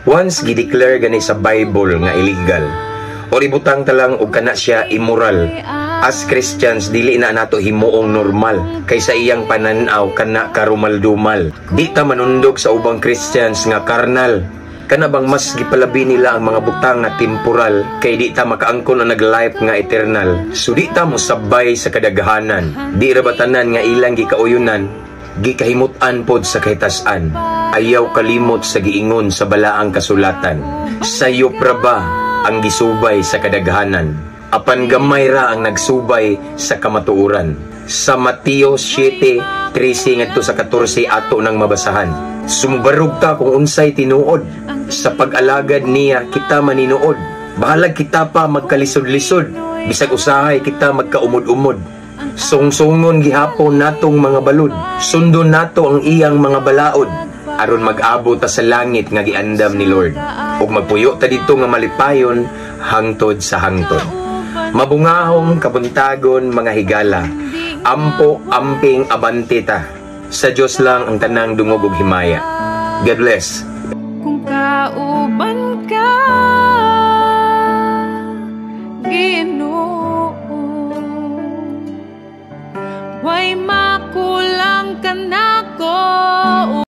Once gideclare gani sa Bible nga illegal, o ibutang talang og kana siya immoral, as Christians dili na nato himuong normal kaysa iyang pananaw kana karumal-dumal. Di ta manundog sa ubang Christians nga karnal. Kana bang mas gipalabi nila ang mga butang nga temporal kay di ta makaangkon ang nag-life nga eternal. So di ta mosabay sa kadaghanan. Di ra batanan nga ilang gikauyunan, gikahimutan pod sa kahitasan. Ayaw kalimot sa giingon sa balaang kasulatan. Sayo pra ba ang gisubay sa kadaghanan? Apan gamay ra ang nagsubay sa kamatuoran. Sa Mateo 7:13 ngadto sa 14 ato nang mabasahan. Sumubarog ta kung unsay tinuod. Sa pag-alagad niya kita maninuod. Bahalag kita pa magkalisod-lisod. Bisag usahay kita magkaumod-umod. Sungsungon gihapon natong mga balud. Sundon nato ang iyang mga balaod. Aron mag-abot ta sa langit nga giandam ni Lord. Ug magpuyo ta didto nga malipayon hangtod sa hangtod. Mabungahong kabuntagon mga higala. Ampo amping abante ta. Sa Dios lang ang tanang dungog ug himaya. God bless. Kung kauban ka, Ginoo.